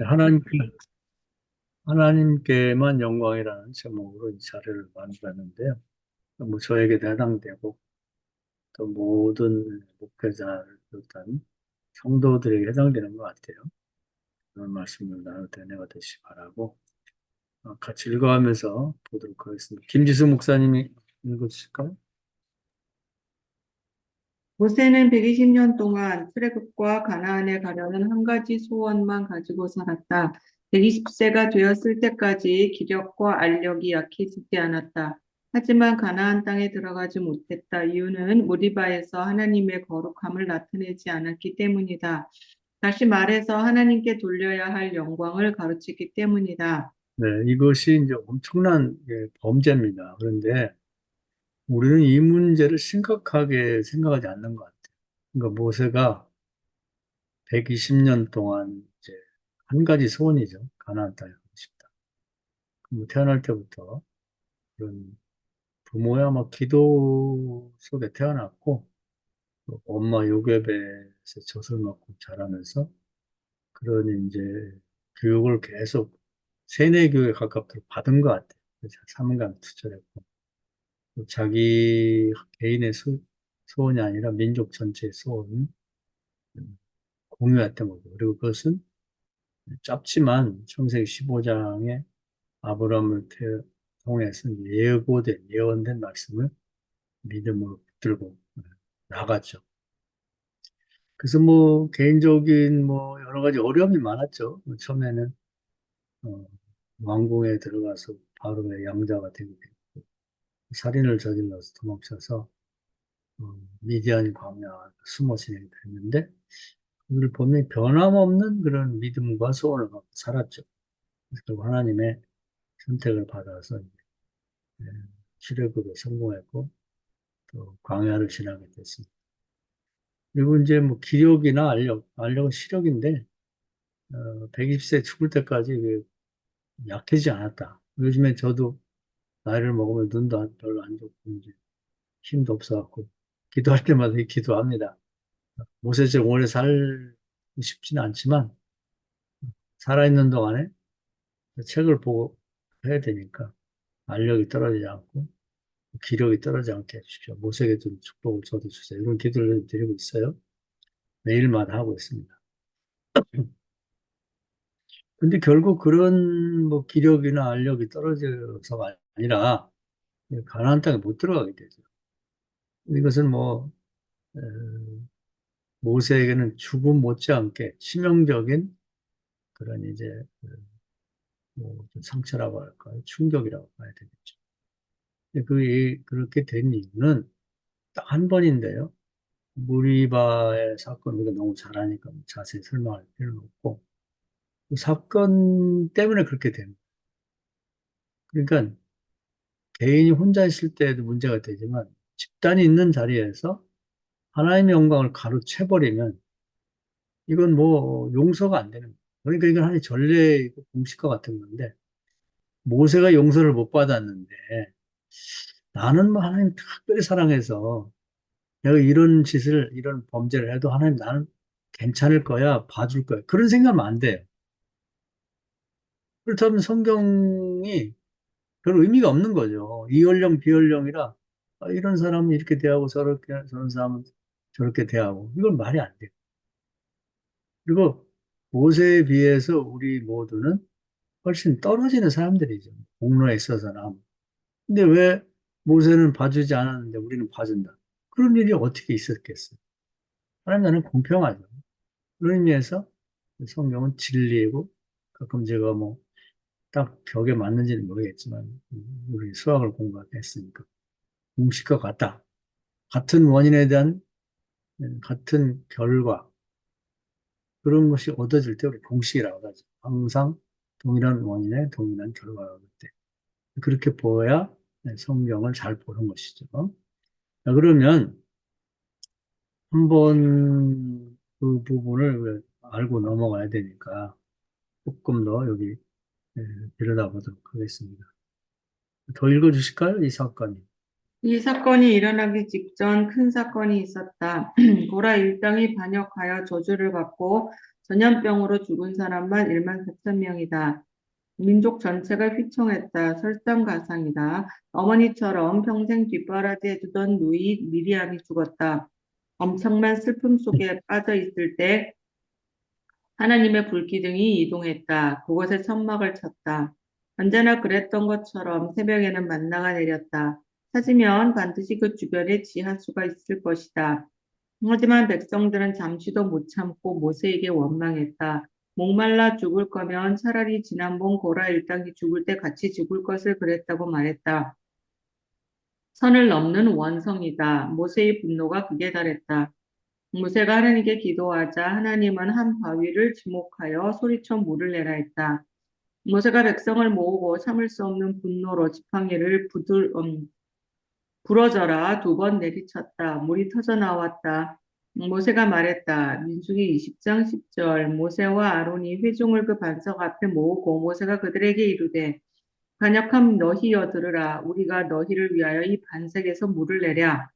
하나님, 하나님께만 영광이라는 제목으로 이 자료를 만들었는데요. 뭐 저에게 해당되고 또 모든 목회자를 비롯한 성도들에게 해당되는 것 같아요. 그런 말씀을 나눌 때 내가 되시 바라고 같이 읽어가면서 보도록 하겠습니다. 김지수 목사님이 읽어주실까요? 모세는 120년 동안 출애굽과 가나안에 가려는 한 가지 소원만 가지고 살았다. 120세가 되었을 때까지 기력과 알력이 약해지지 않았다. 하지만 가나안 땅에 들어가지 못했다. 이유는 모리바에서 하나님의 거룩함을 나타내지 않았기 때문이다. 다시 말해서 하나님께 돌려야 할 영광을 가르치기 때문이다. 네, 이것이 이제 엄청난 범죄입니다. 그런데 우리는 이 문제를 심각하게 생각하지 않는 것 같아요. 그러니까 모세가 120년 동안 이제 한 가지 소원이죠. 가나안 땅에 가고 싶다. 뭐 태어날 때부터 그런 부모야 막 기도 속에 태어났고 또 엄마 요괴배에서 젖을 먹고 자라면서 그런 이제 교육을 계속 세뇌 교육에 가깝도록 받은 것 같아요. 그래서 3년 투철했고 또 자기 개인의 소원이 아니라 민족 전체의 소원을 공유했던 거고 그리고 그것은 짧지만 창세기 15장에 아브라함을 통해서 예고된 예언된 말씀을 믿음으로 붙들고 나갔죠. 그래서 뭐 개인적인 뭐 여러 가지 어려움이 많았죠. 뭐 처음에는 어, 왕궁에 들어가서 바로의 양자가 되게 됐고 살인을 저질러서 도망쳐서 미디안 광야 숨어 지내게 됐는데 그를 보면 변함없는 그런 믿음과 소원을 갖고 살았죠. 그래서 결국 하나님의 선택을 받아서 예, 출애굽에 성공했고 또 광야를 지나게 됐습니다. 그리고 이제 뭐 기력이나 알력은 시력인데 120세 죽을 때까지 약해지지 않았다. 요즘에 저도 나이를 먹으면 눈도 별로 안 좋고 이제 힘도 없어갖고 기도할 때마다 기도합니다. 모세처럼 오래 살고 싶지는 않지만 살아있는 동안에 책을 보고 해야 되니까 알력이 떨어지지 않고 기력이 떨어지지 않게 해주십시오. 모세에게 좀 축복을 저도 주세요. 이런 기도를 드리고 있어요. 매일마다 하고 있습니다. 근데 결국 그런 뭐 기력이나 알력이 떨어져서가 아니라 가나안 땅에 못 들어가게 되죠. 이것은 뭐 에, 모세에게는 죽음 못지않게 치명적인 그런 이제 뭐좀 상처라고 할까요? 충격이라고 봐야 되겠죠. 근데 그렇게 된 이유는 딱 한 번인데요. 무리바의 사건 우리가 너무 잘 아니까 뭐 자세히 설명할 필요는 없고 그 사건 때문에 그렇게 된 거예요. 그러니까 개인이 혼자 있을 때에도 문제가 되지만 집단이 있는 자리에서 하나님의 영광을 가로채버리면 이건 뭐 용서가 안 되는 거예요. 그러니까 이건 하나의 전례이고 공식과 같은 건데 모세가 용서를 못 받았는데 나는 뭐 하나님 특별히 사랑해서 내가 이런 짓을 이런 범죄를 해도 하나님 나는 괜찮을 거야 봐줄 거야 그런 생각하면 안 돼요. 그렇다면 성경이 별 의미가 없는 거죠. 이연령 비연령이라 이런 사람은 이렇게 대하고 저렇게 저런 사람은 저렇게 대하고 이건 말이 안 돼요. 그리고 모세에 비해서 우리 모두는 훨씬 떨어지는 사람들이죠. 공로에 있어서나. 근데 왜 모세는 봐주지 않았는데 우리는 봐준다? 그런 일이 어떻게 있었겠어요? 하나님 나는 공평하죠. 그런 의미에서 성경은 진리이고 가끔 제가 뭐 딱 벽에 맞는지는 모르겠지만 우리 수학을 공부했으니까 공식과 같다. 같은 원인에 대한 같은 결과 그런 것이 얻어질 때 우리 공식이라고 하죠. 항상 동일한 원인에 동일한 결과가 올 때. 그렇게 보아야 성경을 잘 보는 것이죠. 자, 그러면 한번 그 부분을 알고 넘어가야 되니까 조금 더 여기 예, 들여다보도록 하겠습니다. 더 읽어주실까요? 이 사건이. 이 사건이 일어나기 직전 큰 사건이 있었다. 고라 일당이 반역하여 저주를 받고 전염병으로 죽은 사람만 1만 4천 명이다. 민족 전체가 휘청했다. 설상가상이다. 어머니처럼 평생 뒷바라지해 두던 누이 미리암이 죽었다. 엄청난 슬픔 속에 빠져 있을 때 하나님의 불기둥이 이동했다. 그곳에 천막을 쳤다. 언제나 그랬던 것처럼 새벽에는 만나가 내렸다. 찾으면 반드시 그 주변에 지하수가 있을 것이다. 하지만 백성들은 잠시도 못 참고 모세에게 원망했다. 목말라 죽을 거면 차라리 지난번 고라 일당이 죽을 때 같이 죽을 것을 그랬다고 말했다. 선을 넘는 원성이다. 모세의 분노가 극에 달했다. 모세가 하나님께 기도하자 하나님은 한 바위를 지목하여 소리쳐 물을 내라 했다. 모세가 백성을 모으고 참을 수 없는 분노로 지팡이를 부러져라 2번 내리쳤다. 물이 터져 나왔다. 모세가 말했다. 민수기 20장 10절 모세와 아론이 회중을 그 반석 앞에 모으고 모세가 그들에게 이르되 반역함 너희여 들으라. 우리가 너희를 위하여 이 반석에서 물을 내랴.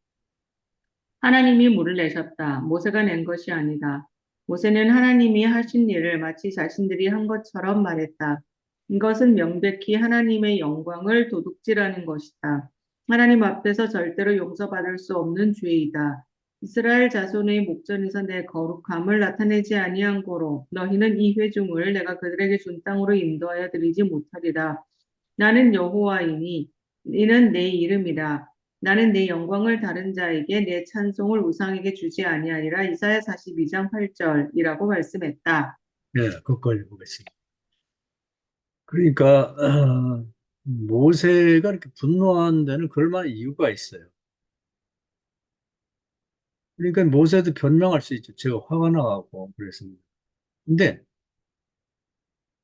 하나님이 물을 내셨다. 모세가 낸 것이 아니다. 모세는 하나님이 하신 일을 마치 자신들이 한 것처럼 말했다. 이것은 명백히 하나님의 영광을 도둑질하는 것이다. 하나님 앞에서 절대로 용서받을 수 없는 죄이다. 이스라엘 자손의 목전에서 내 거룩함을 나타내지 아니한 고로 너희는 이 회중을 내가 그들에게 준 땅으로 인도하여 드리지 못하리라. 나는 여호와이니 이는 내 이름이라. 나는 내 영광을 다른 자에게 내 찬송을 우상에게 주지 아니하리라. 이사야 42장 8절이라고 말씀했다. 네, 그걸 보겠습니다. 그러니까 모세가 이렇게 분노한 데는 그럴 만한 이유가 있어요. 그러니까 모세도 변명할 수 있죠. 제가 화가 나고 그랬습니다. 근데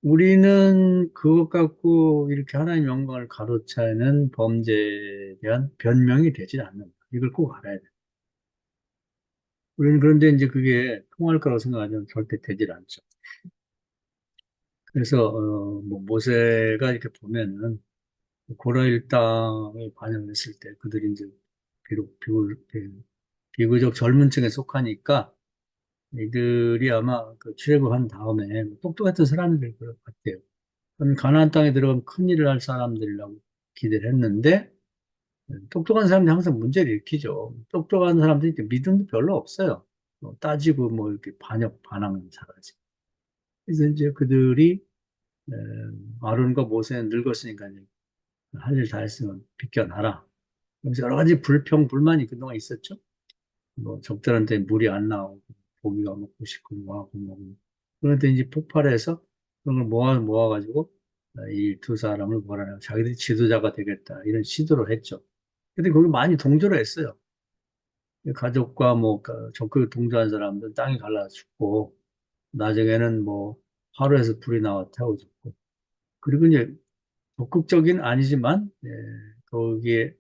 우리는 그것 갖고 이렇게 하나님 영광을 가로채는 범죄에 대한 변명이 되질 않는다. 이걸 꼭 알아야 돼. 우리는 그런데 이제 그게 통할 거라고 생각하면 절대 되질 않죠. 그래서 뭐 모세가 이렇게 보면은 고라 일당에 반영했을 때 그들이 이제 비록 비교적 젊은 층에 속하니까 이들이 아마 그 출애굽한 다음에 똑똑했던 사람들일 것 같아요. 그럼 가나안 땅에 들어가면 큰일을 할 사람들이라고 기대를 했는데 똑똑한 사람들이 항상 문제를 일으키죠. 똑똑한 사람들이 이렇게 믿음도 별로 없어요. 따지고 뭐 이렇게 반항은 잘하지. 그래서 이제 그들이 에, 아론과 모세는 늙었으니까 할 일 다 했으면 비껴나라. 그래서 여러 가지 불만이 그동안 있었죠. 뭐 적절한 때 물이 안 나오고 고기가 먹고 싶고 뭐 하고 뭐. 그런데 이제 폭발해서 그런 걸 모아가지고 이 두 사람을 뭐라냐 자기들이 지도자가 되겠다 이런 시도를 했죠. 근데 거기 많이 동조를 했어요. 가족과 뭐 적극 동조한 사람들 땅이 갈라 죽고 나중에는 뭐 화로에서 불이 나와 태워 죽고 그리고 이제 적극적인 아니지만 거기에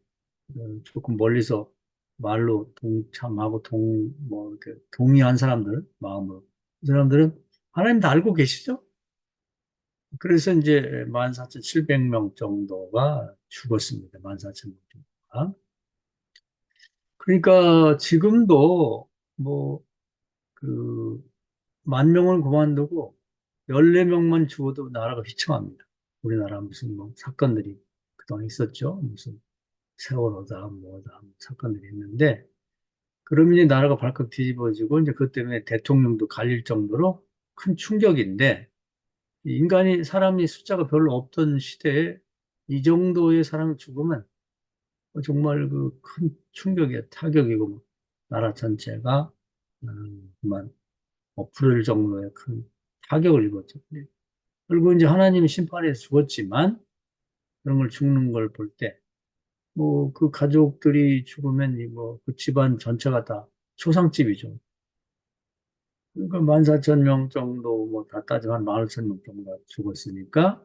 조금 멀리서 말로 동참하고 뭐, 이렇게 동의한 사람들, 마음으로. 그 사람들은 하나님 다 알고 계시죠? 그래서 이제 14,700명 정도가 죽었습니다. 14,000명 정도가. 그러니까 지금도 뭐, 그, 10,000명을 그만두고 14명만 죽어도 나라가 비참합니다. 우리나라 무슨 뭐 사건들이 그동안 있었죠. 무슨 세월호다, 뭐다, 사건들이 있는데, 그러면 이제 나라가 발칵 뒤집어지고, 이제 그것 때문에 대통령도 갈릴 정도로 큰 충격인데, 사람이 숫자가 별로 없던 시대에 이 정도의 사람이 죽으면 정말 그 큰 충격이야, 타격이고, 나라 전체가, 그만 엎으를 정도의 큰 타격을 입었죠. 그리고 이제 하나님이 심판해서 죽었지만, 그런 걸 죽는 걸 볼 때, 뭐, 그 가족들이 죽으면, 그 집안 전체가 다 초상집이죠. 그러니까 14,000명 정도, 뭐, 다 따지면 한 15,000명 정도가 죽었으니까,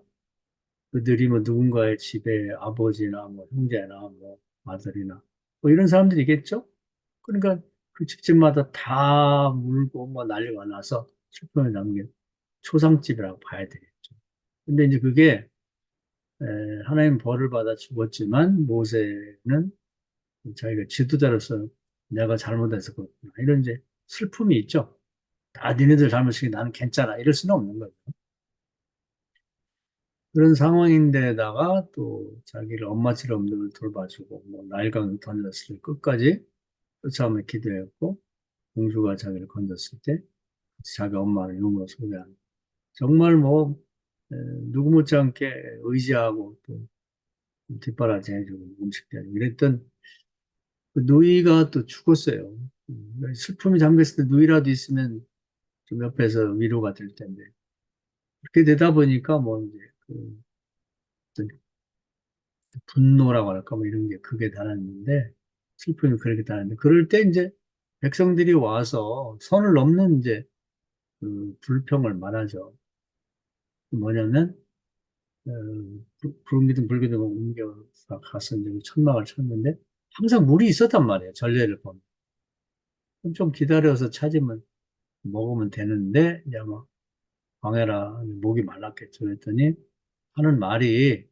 그들이 뭐, 누군가의 집에 아버지나, 뭐, 형제나, 뭐, 아들이나, 뭐, 이런 사람들이겠죠? 그러니까 그 집집마다 다 물고, 뭐, 난리가 나서 슬픔을 남긴 초상집이라고 봐야 되겠죠. 근데 이제 그게, 에, 하나님 벌을 받아 죽었지만, 모세는 자기가 지도자로서 내가 잘못해서 그렇구나. 이런 이제 슬픔이 있죠. 다 니네들 잘못이니 나는 괜찮아. 이럴 수는 없는 거죠. 그런 상황인데다가 또 자기를 엄마처럼 늘 돌봐주고, 뭐, 나일강 던졌을 때 끝까지 쫓아오며 기도했고, 공주가 자기를 건졌을 때 자기 엄마를 용으로 소개하는. 정말 뭐, 에, 누구 못지않게 의지하고 또 뒷바라지 해주고 음식도 해주고 이랬던 그 누이가 또 죽었어요. 슬픔이 잠겼을 때 누이라도 있으면 좀 옆에서 위로가 될 텐데. 그렇게 되다 보니까 뭐 이제 그 어떤 분노라고 할까 뭐 이런 게 크게 달았는데 슬픔이 그렇게 달았는데 그럴 때 이제 백성들이 와서 선을 넘는 이제 그 불평을 말하죠. 뭐냐면 어, 불기둥 불기둥 옮겨서 가서 이제 천막을 쳤는데 항상 물이 있었단 말이에요. 전례를 보면. 그럼 좀 기다려서 찾으면 먹으면 되는데 이제 아마 광해라 목이 말랐겠죠. 그랬더니 하는 말이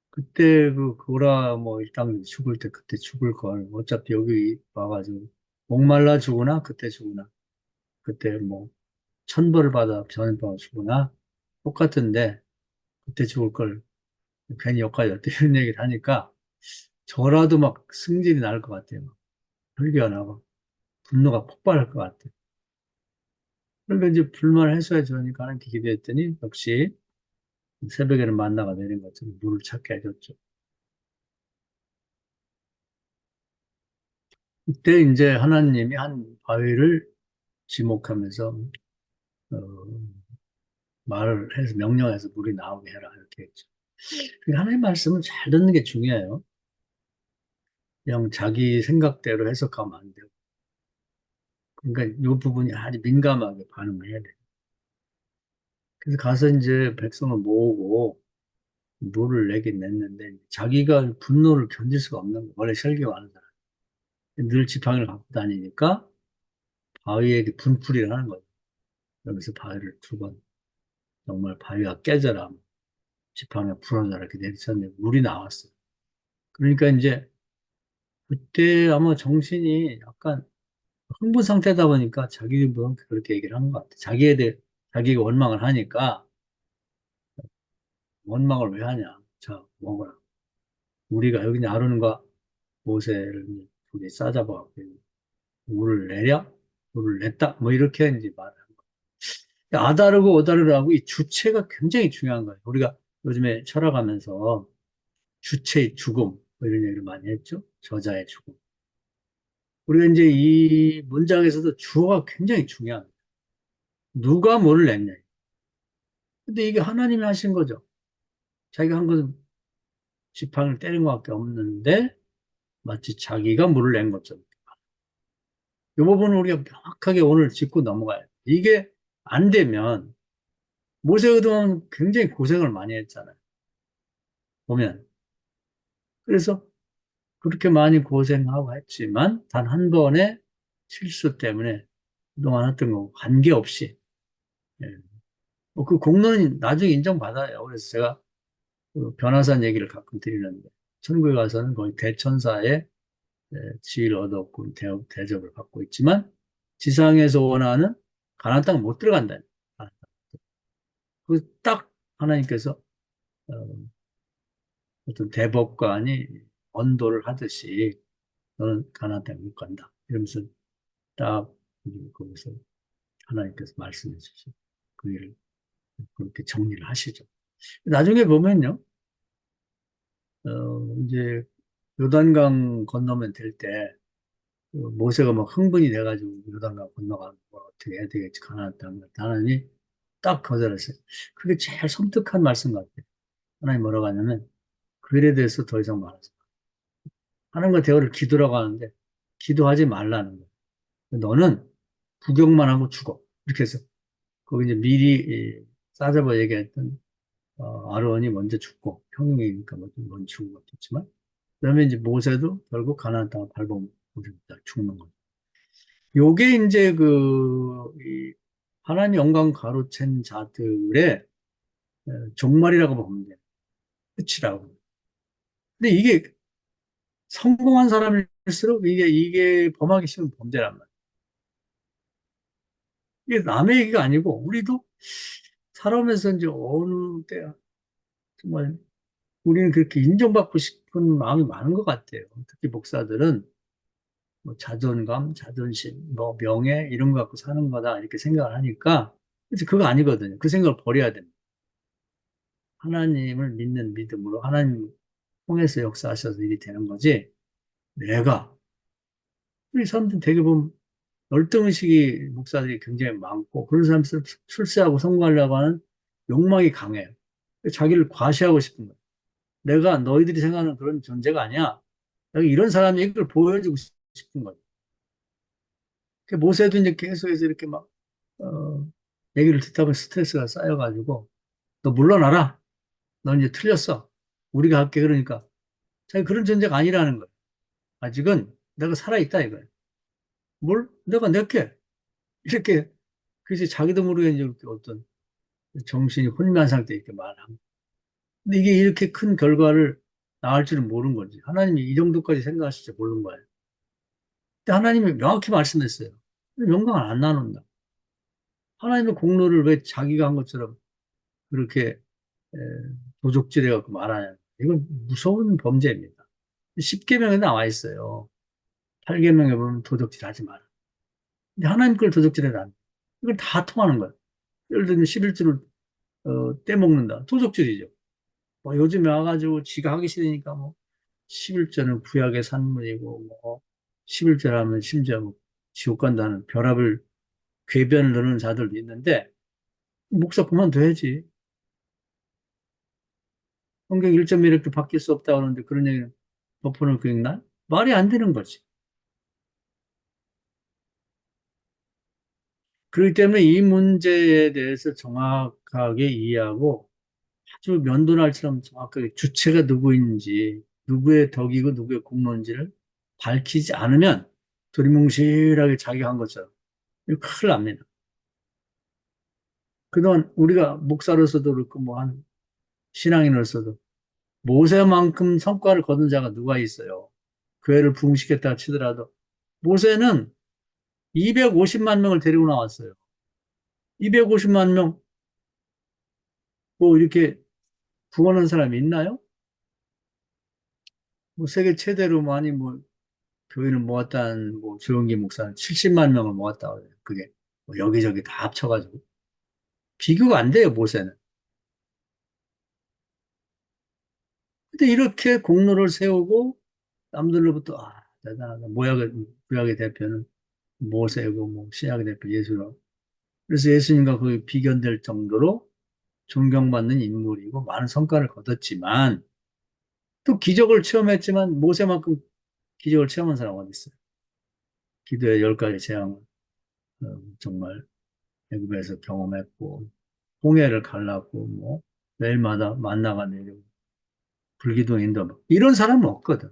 그때 그 고라 뭐 일당 죽을 때 그때 죽을 걸 어차피 여기 와가지고 목말라 죽으나 그때 죽으나 그때 뭐 천벌을 받아 변을 받아 죽으나 똑같은데 그때 죽을 걸 괜히 여기까지 어때 이런 얘기를 하니까 저라도 막 승질이 날 것 같아요. 막 혈기가 나고 분노가 폭발할 것 같아요. 그러니까 이제 불만을 해소해 주니까 하나님께 기도했더니 역시 새벽에는 만나가 내린 것처럼 물을 찾게 해줬죠. 그때 이제 하나님이 한 바위를 지목하면서 어, 말을 해서 명령해서 물이 나오게 해라 이렇게 했죠. 그러니까 하나님 말씀은 잘 듣는 게 중요해요. 그냥 자기 생각대로 해석하면 안 돼요. 그러니까 이 부분이 아주 민감하게 반응을 해야 돼요. 그래서 가서 이제 백성을 모으고 물을 내긴 냈는데 자기가 분노를 견딜 수가 없는 거예요. 원래 설교하는 사람. 늘 지팡이를 갖고 다니니까 바위에게 분풀이를 하는 거죠. 여기서 바위를 두 번 정말 바위가 깨져라. 지팡이가 부러져라 이렇게 내리쳤는데 물이 나왔어요. 그러니까 이제 그때 아마 정신이 약간 흥분 상태다 보니까 자기도 그렇게 얘기를 한 것 같아요. 자기에 대해 자기가 원망을 하니까 원망을 왜 하냐. 자, 먹어라. 우리가 여기 아론과 모세를 둘이 싸잡아갖고 물을 내랴? 물을 냈다? 뭐 이렇게 이제 말을 한 거예요. 아다르고 오다르라고 이 주체가 굉장히 중요한 거예요. 우리가 요즘에 철학하면서 주체의 죽음 뭐 이런 얘기를 많이 했죠. 저자의 죽음. 우리가 이제 이 문장에서도 주어가 굉장히 중요합니다. 누가 뭐를 냈냐. 근데 이게 하나님이 하신 거죠. 자기가 한 것은 지팡이를 때린 것밖에 없는데 마치 자기가 물을 낸 것처럼. 이 부분을 우리가 명확하게 오늘 짚고 넘어가야 돼. 이게 안 되면 모세 그동안 굉장히 고생을 많이 했잖아요. 보면. 그래서 그렇게 많이 고생하고 했지만 단 한 번의 실수 때문에 그동안 했던 거 관계없이 예. 그 공로는 나중에 인정받아요. 그래서 제가 그 변화산 얘기를 가끔 드리는데 천국에 가서는 거의 대천사의 지위를 얻었고 대접을 받고 있지만 지상에서 원하는 가나안 땅 못 들어간다. 그 딱 하나님께서 어, 어떤 대법관이 언도를 하듯이 너는 가나안 땅 못 간다. 이러면서 딱 거기서 하나님께서 말씀해 주시고 그 일을 그렇게 정리를 하시죠. 나중에 보면요, 이제 요단강 건너면 될 때, 그 모세가 막 흥분이 돼가지고 요단강 건너가면 뭐 어떻게 해야 되겠지, 가나안 땅. 하나님이 딱 거절했어요. 그게 제일 섬뜩한 말씀 같아요. 하나님 뭐라고 하냐면, 그 일에 대해서 더 이상 말하지 마. 하나님과 대화를 기도라고 하는데, 기도하지 말라는 거예요. 너는 구경만 하고 죽어. 이렇게 해서, 거기 이제 미리 싸잡아 얘기했던, 아론이 먼저 죽고, 형님이니까 먼저 죽은 것겠지만, 그러면 이제 모세도 결국 가나안 땅을 밟아먹고 죽는 거죠. 요게 이제 이 하나님 영광 가로챈 자들의 종말이라고 보면 돼요. 끝이라고. 근데 이게 성공한 사람일수록 이게 범하기 쉬운 범죄란 말이에요. 이게 남의 얘기가 아니고, 우리도 살아오면서 이제 어느 때 정말 우리는 그렇게 인정받고 싶은 마음이 많은 것 같아요. 특히 목사들은 뭐 자존감, 자존심, 뭐 명예 이런 거 갖고 사는 거다 이렇게 생각을 하니까 그래서 그거 아니거든요. 그 생각을 버려야 됩니다. 하나님을 믿는 믿음으로 하나님 통해서 역사하셔서 일이 되는 거지. 내가 우리 사람들 되게 보면 열등의식이 목사들이 굉장히 많고 그런 사람들 출세하고 성공하려고 하는 욕망이 강해요. 자기를 과시하고 싶은 거예요. 내가 너희들이 생각하는 그런 존재가 아니야. 내가 이런 사람이 이걸 보여주고 싶은 거예요. 그 모세도 이제 계속해서 이렇게 막 얘기를 듣다 보면 스트레스가 쌓여가지고 너 물러나라. 너 이제 틀렸어. 우리가 할게. 그러니까 자기 그런 존재가 아니라는 거예요. 아직은 내가 살아있다 이거예요. 뭘 내가 낼게. 이렇게 그래서 자기도 모르게 이제 이렇게 어떤 정신이 혼미한 상태에 이렇게 말하고. 근데 이게 이렇게 큰 결과를 낳을 줄은 모르는 거지. 하나님이 이 정도까지 생각하실 줄 모르는 거예요. 근데 하나님이 명확히 말씀했어요. 영광을 안 나눈다. 하나님의 공로를 왜 자기가 한 것처럼 그렇게 에, 도적질해갖고 말하냐. 이건 무서운 범죄입니다. 10계명에 나와 있어요. 8계명에 보면 도적질 하지 마라. 근데 하나님 걸 도적질해라. 이걸 다 통하는 거예요. 예를 들면 11조를 떼먹는다. 도적질이죠. 뭐 요즘에 와가지고 지가 하기 싫으니까 뭐 11조는 구약의 산문이고 뭐 11조라면 심지어 뭐 지옥 간다는 별압을 궤변을 넣는 자들도 있는데 목사 그만둬야지. 성경 1점 이렇게 바뀔 수 없다고 하는데 그런 얘기는 덮어놓고 있나? 말이 안 되는 거지. 그렇기 때문에 이 문제에 대해서 정확하게 이해하고 아주 면도날처럼 정확하게 주체가 누구인지, 누구의 덕이고 누구의 공로인지를 밝히지 않으면 두리뭉실하게 자기가 한 것처럼 이거 큰일 납니다. 그동안 우리가 목사로서도 그렇고 뭐 한 신앙인으로서도 모세만큼 성과를 거둔 자가 누가 있어요? 교회를 부흥시켰다 치더라도 모세는 250만 명을 데리고 나왔어요. 250만 명, 뭐 이렇게 구원한 사람이 있나요? 뭐 세계 최대로 많이 뭐 교인을 모았다는 뭐 조용기 목사는 70만 명을 모았다고 해요. 그게 뭐 여기저기 다 합쳐가지고. 비교가 안 돼요, 모세는. 근데 이렇게 공로를 세우고 남들로부터 대단하다. 구약의 대표는 모세고 뭐 신약의 대표 예수로. 그래서 예수님과 거의 비견될 정도로 존경받는 인물이고 많은 성과를 거뒀지만 또 기적을 체험했지만 모세만큼 기적을 체험한 사람 어디 있어요? 기도의 10가지 재앙을 정말 애굽에서 경험했고 홍해를 갈랐고 뭐 매일마다 만나가 내리고 불기둥 인도 이런 사람은 없거든.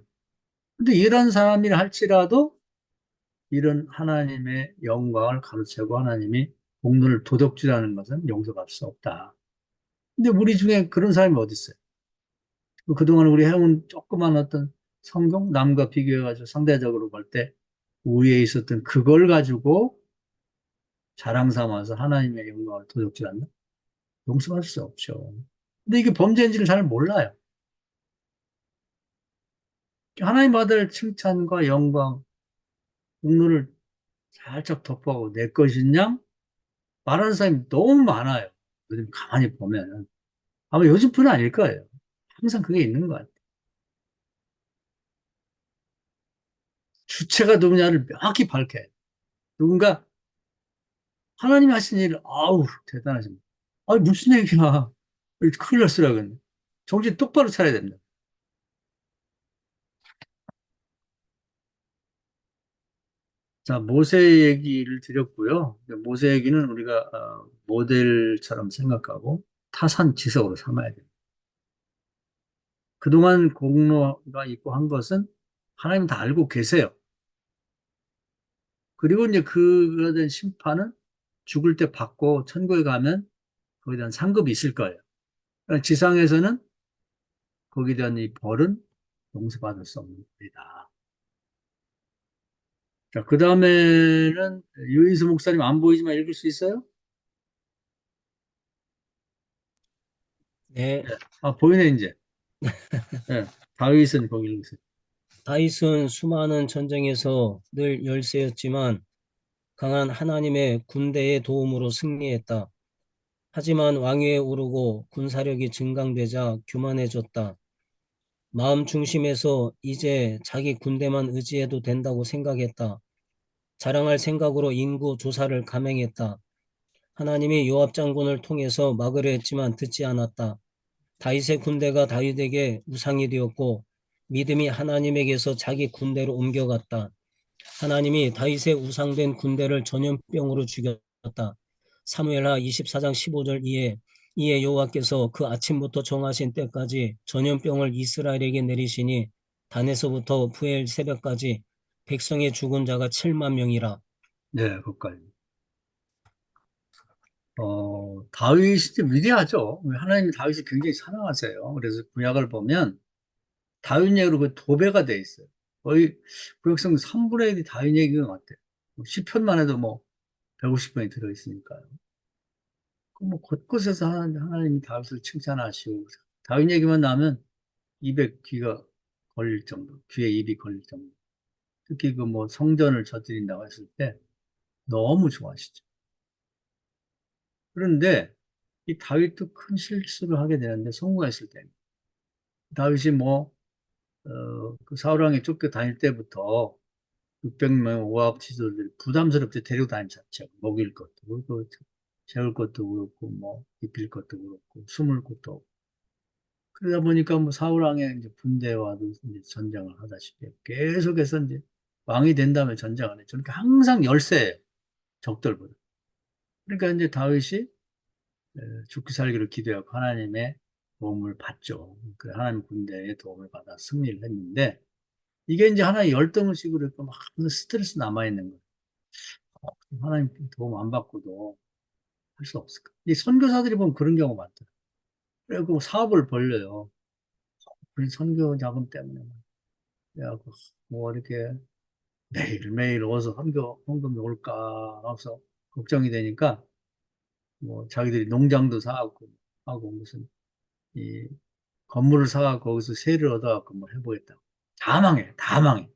근데 이런 사람이라 할지라도 이런 하나님의 영광을 가로채고 하나님이 공로를 도덕질하는 것은 용서받을 수 없다. 근데 우리 중에 그런 사람이 어디 있어요? 그동안 우리 해온 조그만 어떤 성경 남과 비교해가지고 상대적으로 볼 때 우위에 있었던 그걸 가지고 자랑 삼아서 하나님의 영광을 도둑질한다? 용서할 수 없죠. 근데 이게 범죄인지를 잘 몰라요. 하나님 받을 칭찬과 영광, 공로를 살짝 덮어가고 내 것이냐? 말하는 사람이 너무 많아요. 요즘 가만히 보면. 아마 요즘뿐 아닐 거예요. 항상 그게 있는 것 같아요. 주체가 누구냐를 명확히 밝혀야 요 누군가 하나님이 하신 일을, 아우, 대단하십니다. 아니, 무슨 얘기야. 큰일 났으라겠네. 정신 똑바로 차려야 됩니다. 자, 모세 얘기를 드렸고요. 모세 얘기는 우리가 모델처럼 생각하고 타산지석으로 삼아야 돼요. 그동안 공로가 있고 한 것은 하나님 다 알고 계세요. 그리고 이제 그거에 대한 심판은 죽을 때 받고 천국에 가면 거기에 대한 상급이 있을 거예요. 그러니까 지상에서는 거기에 대한 이 벌은 용서받을 수 없는 일이다. 자, 그 다음에는 유인수 목사님 안 보이지만 읽을 수 있어요? 네, 네. 아, 보이네, 이제. 네. 다윗은 거기 읽으세요. 다윗은 수많은 전쟁에서 늘 열세였지만 강한 하나님의 군대의 도움으로 승리했다. 하지만 왕위에 오르고 군사력이 증강되자 교만해졌다. 마음 중심에서 이제 자기 군대만 의지해도 된다고 생각했다. 자랑할 생각으로 인구 조사를 감행했다. 하나님이 요압 장군을 통해서 막으려 했지만 듣지 않았다. 다윗의 군대가 다윗에게 우상이 되었고 믿음이 하나님에게서 자기 군대로 옮겨갔다. 하나님이 다윗의 우상된 군대를 전염병으로 죽였다. 사무엘하 24장 15절 이에 여호와께서 그 아침부터 정하신 때까지 전염병을 이스라엘에게 내리시니 단에서부터 부엘 새벽까지 백성의 죽은 자가 7만 명이라. 네, 거기까지. 다윗이 좀 위대하죠. 하나님이 다윗이 굉장히 사랑하세요. 그래서 구약을 보면 다윗 얘기로 그 도배가 돼 있어요. 거의 구약성 3분의 1이 다윗 얘기인 것 같아요. 시편만 해도 뭐 150번이 들어있으니까요. 그뭐 곳곳에서 하나님이 다윗을 칭찬하시고 다윗 얘기만 나오면 입에 귀가 걸릴 정도, 귀에 입이 걸릴 정도. 특히 그 뭐 성전을 저지른다고 했을 때 너무 좋아하시죠. 그런데 이 다윗도 큰 실수를 하게 되는데 성공했을 때 다윗이 뭐 그 사울왕에 쫓겨 다닐 때부터 600명 오합 지도들이 부담스럽게 데리고 다닌 자체가 먹일 것도 그렇고 재울 것도 그렇고 뭐 입힐 것도 그렇고 숨을 곳도 없고 그러다 보니까 뭐 사울왕의 이제 군대와도 이제 전쟁을 하다시피 계속해서 이제 왕이 된 다음에 전쟁을 했죠. 그러니까 항상 열세예요. 적들보다. 그러니까 이제 다윗이 죽기 살기로 기도하고 하나님의 도움을 받죠. 그 하나님 군대의 도움을 받아 승리를 했는데 이게 이제 하나의 열등의식으로 있고 막 스트레스 남아있는 거예요. 하나님 도움 안 받고도 할 수 없을까? 이 선교사들이 보면 그런 경우 많더라고요. 그리고 사업을 벌려요. 그 선교 자금 때문에. 그래갖고 뭐 이렇게 매일매일 어디서 헌금이 올까 하면서 걱정이 되니까 뭐 자기들이 농장도 사갖고 하고 무슨 이 건물을 사갖고 거기서 세를 얻어갖고 뭐 해보겠다고. 다 망해, 다 망해.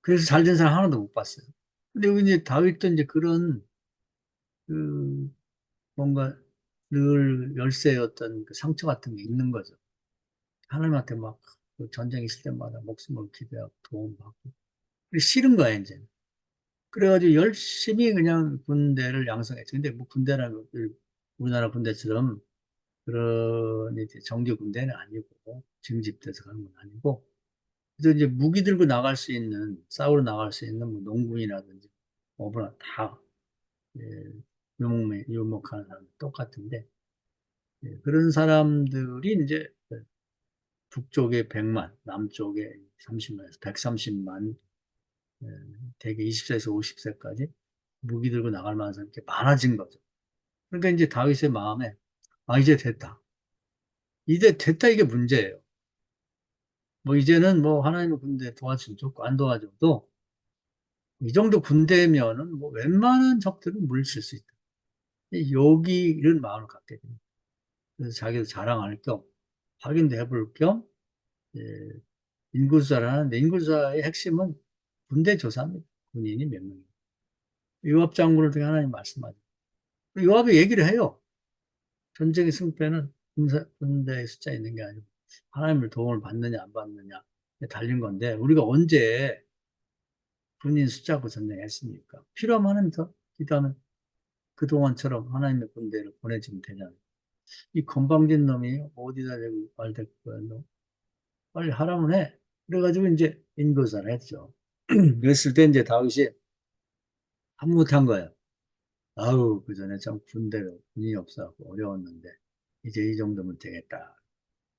그래서 잘 된 사람 하나도 못 봤어요. 근데 여기 이제 다윗도 이제 그런 그 뭔가 늘 열세였던 그 상처 같은 게 있는 거죠. 하나님한테 막그 전쟁 있을 때마다 목숨을 기대하고 도움받고. 그게 싫은 거야, 이제. 그래가지고 열심히 그냥 군대를 양성했죠. 근데 뭐 군대라는 그 우리나라 군대처럼 그런 이제 정규 군대는 아니고 징집돼서 가는 건 아니고 그래서 이제 무기 들고 나갈 수 있는 싸우러 나갈 수 있는 뭐 농군이라든지 뭐나 다 예, 유목하는 사람 똑같은데 예, 그런 사람들이 이제 북쪽에 100만, 남쪽에 30만에서 130만, 예, 대개 20세에서 50세까지 무기 들고 나갈 만한 사람이 이렇게 많아진 거죠. 그러니까 이제 다윗의 마음에 아 이제 됐다. 이제 됐다 이게 문제예요. 뭐 이제는 뭐 하나님의 군대 도와주면 좋고 안 도와줘도 이 정도 군대면은 뭐 웬만한 적들은 물리칠 수 있다. 여기 이런 마음을 갖게 됩니다. 그래서 자기도 자랑할 겸 확인도 해볼 겸 예, 인구조사를 하는데 인구조사의 핵심은 군대 조사입니다. 군인이 몇 명이에요. 요압 장군을 통해 하나님 말씀하죠. 요압이 얘기를 해요. 전쟁의 승패는 군대의 숫자에 있는 게 아니고 하나님을 도움을 받느냐 안 받느냐에 달린 건데 우리가 언제 군인 숫자고 전쟁했습니까? 필요하면 하나님 더 기도하면 그동안처럼 하나님의 군대를 보내주면 되잖아요. 이 건방진 놈이 어디다 대고 말대꾸 빨리 하라면 해. 그래가지고 이제 인도사를 했죠. 그랬을 때 이제 다윗이 한무한 거예요. 아우, 그 전에 참 군대가 군인이 없어갖고 어려웠는데, 이제 이 정도면 되겠다.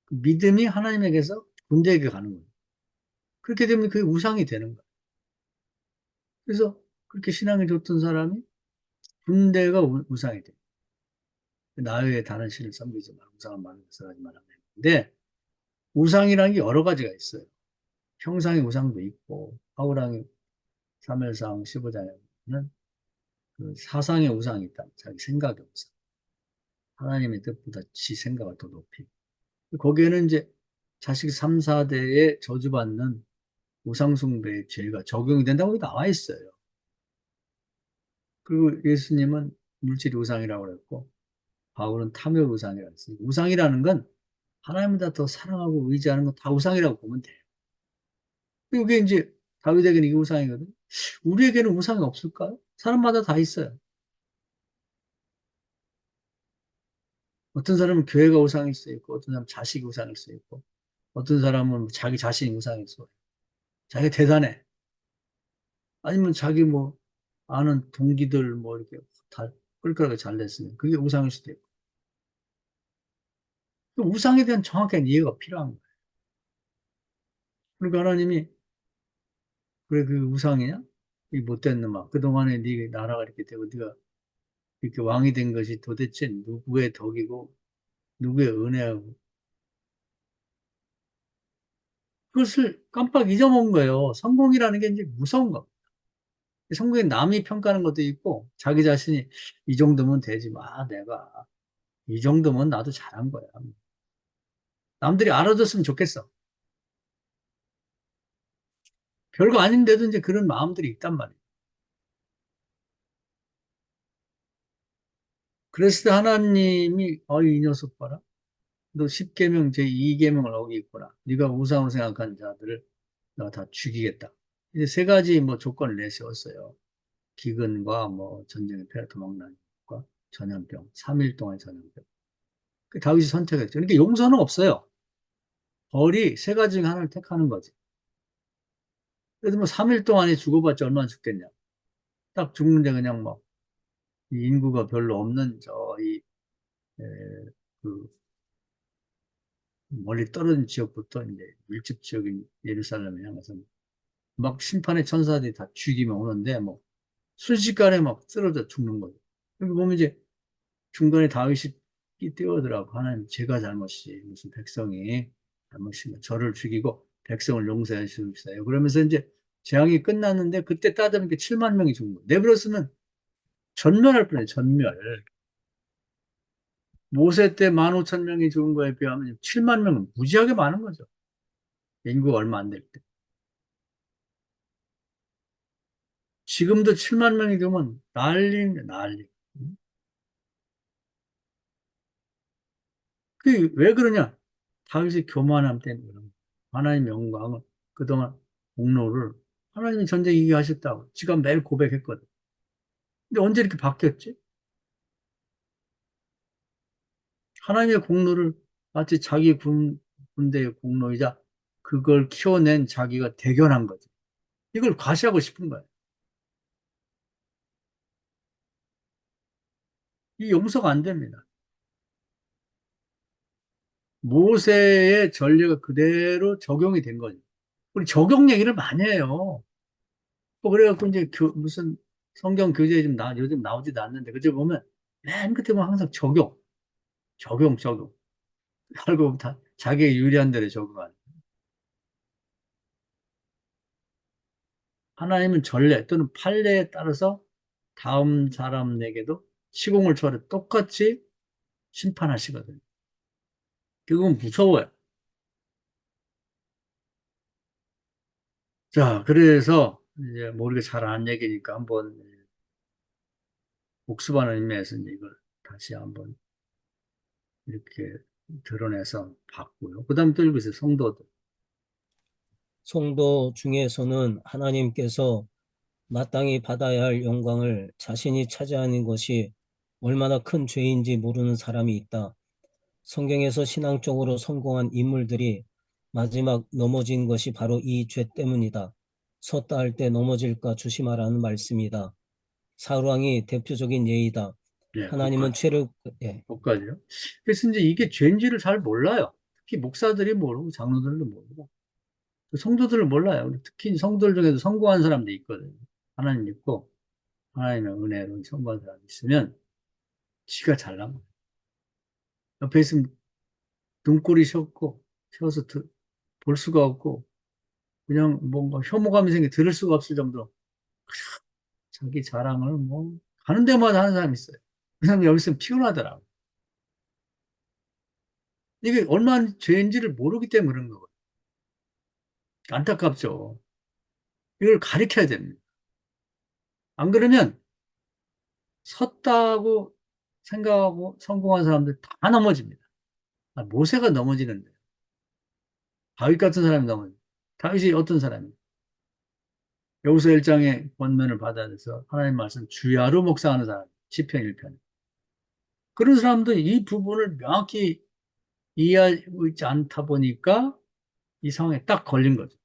그 믿음이 하나님에게서 군대에게 가는 거예요. 그렇게 되면 그게 우상이 되는 거예요. 그래서 그렇게 신앙이 좋던 사람이 군대가 우상이 돼요. 나 외에 다른 신을 섬기지 마라. 우상을 만들어서 하지 마라. 근데 우상이라는 게 여러 가지가 있어요. 형상의 우상도 있고, 하우랑의 3일상 15장에는 그 사상의 우상이 있다. 자기 생각의 우상. 하나님의 뜻보다 지 생각을 더 높이. 거기에는 이제 자식 3, 4대에 저주받는 우상숭배의 죄가 적용이 된다고 나와 있어요. 그리고 예수님은 물질이 우상이라고 그랬고, 바울은 탐욕 우상이라고 했어요. 우상이라는 건 하나님보다 더 사랑하고 의지하는 건 다 우상이라고 보면 돼요. 이게 이제 다윗에게는 이게 우상이거든. 우리에게는 우상이 없을까요? 사람마다 다 있어요. 어떤 사람은 교회가 우상일 수 있고, 어떤 사람은 자식이 우상일 수 있고, 어떤 사람은 자기 자신이 우상일 수 있고, 자기가 대단해. 아니면 자기 뭐, 아는 동기들 뭐 이렇게 다 끌끌하게 잘 됐으면 그게 우상일 수도 있고. 그 우상에 대한 정확한 이해가 필요한 거예요. 그러니까 하나님이, 그래, 그 우상이냐? 이 못된 놈아. 그동안에 네 나라가 이렇게 되고, 네가 이렇게 왕이 된 것이 도대체 누구의 덕이고, 누구의 은혜하고, 그것을 깜빡 잊어먹은 거예요. 성공이라는 게 이제 무서운 거. 성공에 남이 평가하는 것도 있고, 자기 자신이 이 정도면 되지 마, 내가. 이 정도면 나도 잘한 거야. 남들이 알아줬으면 좋겠어. 별거 아닌데도 이제 그런 마음들이 있단 말이에요. 그랬을 때 하나님이, 이 녀석 봐라. 너 10계명 제2계명을 어기있구나. 네가 우상으로 생각하는 자들을 내가 다 죽이겠다. 이제 세 가지 뭐 조건을 내세웠어요. 기근과 뭐 전쟁의 패라 도망다니는 것과 전염병, 3일 동안 전염병. 그 다윗이 선택했죠. 그러니까 용서는 없어요. 벌이 세 가지 중에 하나를 택하는 거지. 그래도 뭐 3일 동안에 죽어봤자 얼마나 죽겠냐. 딱 죽는데 그냥 뭐, 이 인구가 별로 없는 에, 그, 멀리 떨어진 지역부터 이제 밀집 지역인 예루살렘을 향해서 막 심판의 천사들이 다 죽이면 오는데 뭐, 순식간에 막 쓰러져 죽는 거죠. 여기 보면 이제 중간에 다윗이 뛰어들어가고 하나님 제가 잘못이 무슨 백성이 잘못이면 저를 죽이고 백성을 용서해 주십시오. 그러면서 이제 재앙이 끝났는데 그때 따져보니까 7만 명이 죽은 거예요. 내버렸으면 전멸할 뻔해요. 전멸. 모세 때 15,000명이 죽은 거에 비하면 7만 명은 무지하게 많은 거죠. 인구가 얼마 안 될 때. 지금도 7만 명이 되면 난리입니다. 난리. 그게 왜 그러냐? 다윗의 교만함 때문에 그런 거예요. 하나님의 영광을 그동안 공로를 하나님이 전쟁 이기게 하셨다고 지가 매일 고백했거든. 근데 언제 이렇게 바뀌었지? 하나님의 공로를 마치 자기 군대의 공로이자 그걸 키워낸 자기가 대견한 거지. 이걸 과시하고 싶은 거예요. 이 용서가 안 됩니다. 모세의 전례가 그대로 적용이 된 거죠. 우리 적용 얘기를 많이 해요. 그래갖고 이제 무슨 성경 교재에 요즘 나오지도 않는데, 그저 보면 맨 끝에 보면 항상 적용. 알고 보면 다 자기의 유리한 대로 적용하는. 하나님은 전례 또는 판례에 따라서 다음 사람에게도 시공을 초월해 똑같이 심판하시거든요. 그건 무서워요. 자, 그래서 이제 모르게 잘 아는 얘기니까 한번 복습하는 의미에서 이제 이걸 다시 한번 이렇게 드러내서 봤고요. 그 다음에 또 읽으세요. 성도들. 성도 중에서는 하나님께서 마땅히 받아야 할 영광을 자신이 차지하는 것이 얼마나 큰 죄인지 모르는 사람이 있다. 성경에서 신앙적으로 성공한 인물들이 마지막 넘어진 것이 바로 이 죄 때문이다. 섰다 할 때 넘어질까 조심하라는 말씀이다. 사울왕이 대표적인 예이다. 예, 하나님은 죄를 예, 거기까지요. 그래서 이제 이게 죄인지를 잘 몰라요. 특히 목사들이 모르고 장로들도 모르고 성도들을 몰라요. 특히 성도들 중에도 성공한 사람도 있거든요. 하나님 믿고 하나님의 은혜로 성공한 사람이 있으면 지가 잘난 거예요. 옆에 있으면 눈꼴이 쉬었고 쉬어서 볼 수가 없고 그냥 뭔가 혐오감이 생겨 들을 수가 없을 정도로 자기 자랑을 뭐 가는 데마다 하는 사람이 있어요. 그 사람 여기서 피곤하더라고. 이게 얼마나 죄인지를 모르기 때문에 그런 거거든요. 안타깝죠. 이걸 가르쳐야 됩니다. 안 그러면 섰다고 생각하고 성공한 사람들 다 넘어집니다. 아, 모세가 넘어지는데. 다윗 같은 사람이 넘어집니다. 다윗이 어떤 사람이에요? 여호수아 1장의 권면을 받아들여서 하나님 말씀 주야로 묵상하는 사람. 시편 1편. 그런 사람도 이 부분을 명확히 이해하고 있지 않다 보니까 이 상황에 딱 걸린 거죠.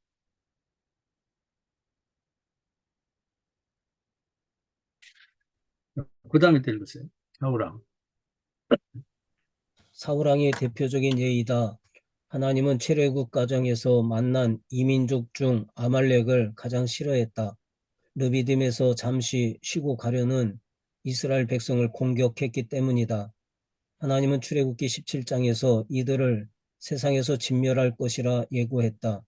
그 다음에 또 읽으세요. 사울왕. 사울왕의 대표적인 예이다. 하나님은 출애굽 과정에서 만난 이민족 중 아말렉을 가장 싫어했다. 르비딤에서 잠시 쉬고 가려는 이스라엘 백성을 공격했기 때문이다. 하나님은 출애굽기 17장에서 이들을 세상에서 진멸할 것이라 예고했다.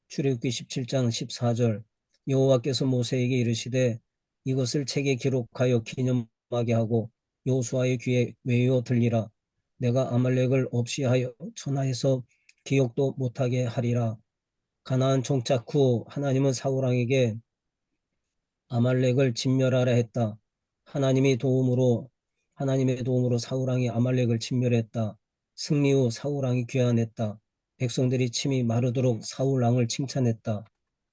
출애굽기 17장 14절 여호와께서 모세에게 이르시되 이것을 책에 기록하여 기념하게 하고 여호수아의 귀에 외워 들리라. 내가 아말렉을 없이 하여 천하에서 기억도 못하게 하리라. 가나안 정착 후 하나님은 사울왕에게 아말렉을 진멸하라 했다. 하나님의 도움으로 사울왕이 아말렉을 진멸했다. 승리 후 사울왕이 귀환했다. 백성들이 침이 마르도록 사울왕을 칭찬했다.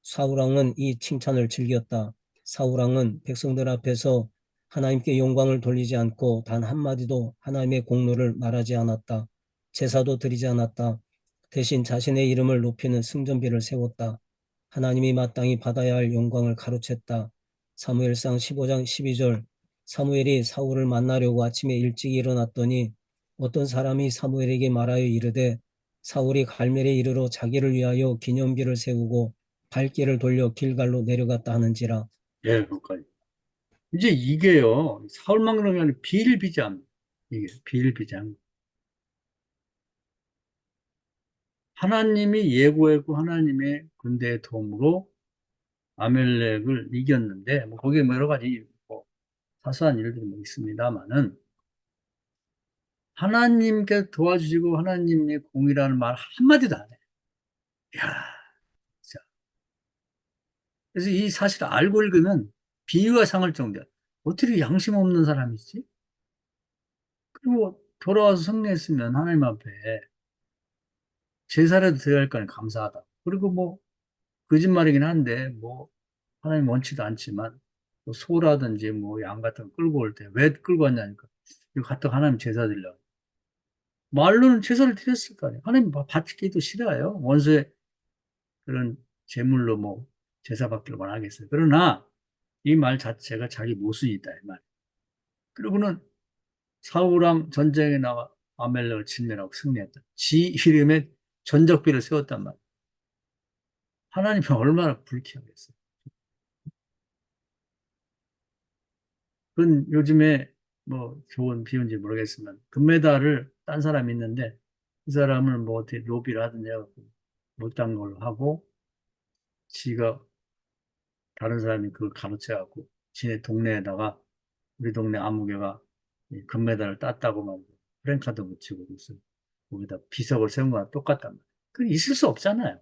사울왕은 이 칭찬을 즐겼다. 사울왕은 백성들 앞에서 하나님께 영광을 돌리지 않고 단 한마디도 하나님의 공로를 말하지 않았다. 제사도 드리지 않았다. 대신 자신의 이름을 높이는 승전비를 세웠다. 하나님이 마땅히 받아야 할 영광을 가로챘다. 사무엘상 15장 12절 사무엘이 사울을 만나려고 아침에 일찍 일어났더니 어떤 사람이 사무엘에게 말하여 이르되 사울이 갈멜에 이르러 자기를 위하여 기념비를 세우고 발길을 돌려 길갈로 내려갔다 하는지라. 예, 그까지. 이제 이게요, 사울망령이 아니라 비일비재합니다. 이게 비일비재합니다. 하나님이 예고했고 하나님의 군대의 도움으로 아멜렉을 이겼는데, 뭐 거기에 뭐 여러 가지 뭐 사소한 일들이 뭐 있습니다만은 하나님께 도와주시고 하나님의 공이라는 말 한마디도 안 해요. 이야, 진짜. 그래서 이 사실을 알고 읽으면 비유가 상할 정도야. 어떻게 양심 없는 사람이지? 그리고 돌아와서 승리했으면 하나님 앞에 제사라도 드려야 할 거니 감사하다. 그리고 뭐 거짓말이긴 한데 뭐 하나님 원치도 않지만 뭐 소라든지 뭐 양 같은 거 끌고 올 때 왜 끌고 왔냐니까 이거 갖다 하나님 제사 드리려고. 말로는 제사를 드렸을 거 아니에요. 하나님 받기도 싫어요. 원수의 그런 제물로 뭐 제사 받기를 원하겠어요. 그러나 이 말 자체가 자기 모순이다 이 말. 그리고는 사울왕 전쟁에 나가 아멜렉을 진멸하고 승리했다. 지 이름에 전적비를 세웠단 말이에요. 하나님이 얼마나 불쾌하겠어요. 그건 요즘에 뭐 좋은 비유인지 모르겠지만 금메달을 딴 사람이 있는데 그 사람을 뭐 어떻게 로비를 하든지 해갖고 못딴 걸로 하고 지가 다른 사람이 그걸 가로채갖고 지네 동네에다가 우리 동네 아무개가 이 금메달을 땄다고 막 프랭카드 붙이고 무슨 거기다 비석을 세운 거랑 똑같단 말이에요. 그 있을 수 없잖아요.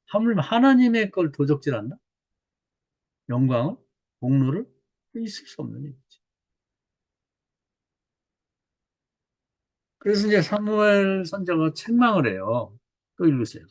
하물며 하나님의 걸 도적질 한다? 영광을? 공로를? 있을 수 없는 일이지. 그래서 이제 사무엘 선자가 책망을 해요. 또 읽으세요.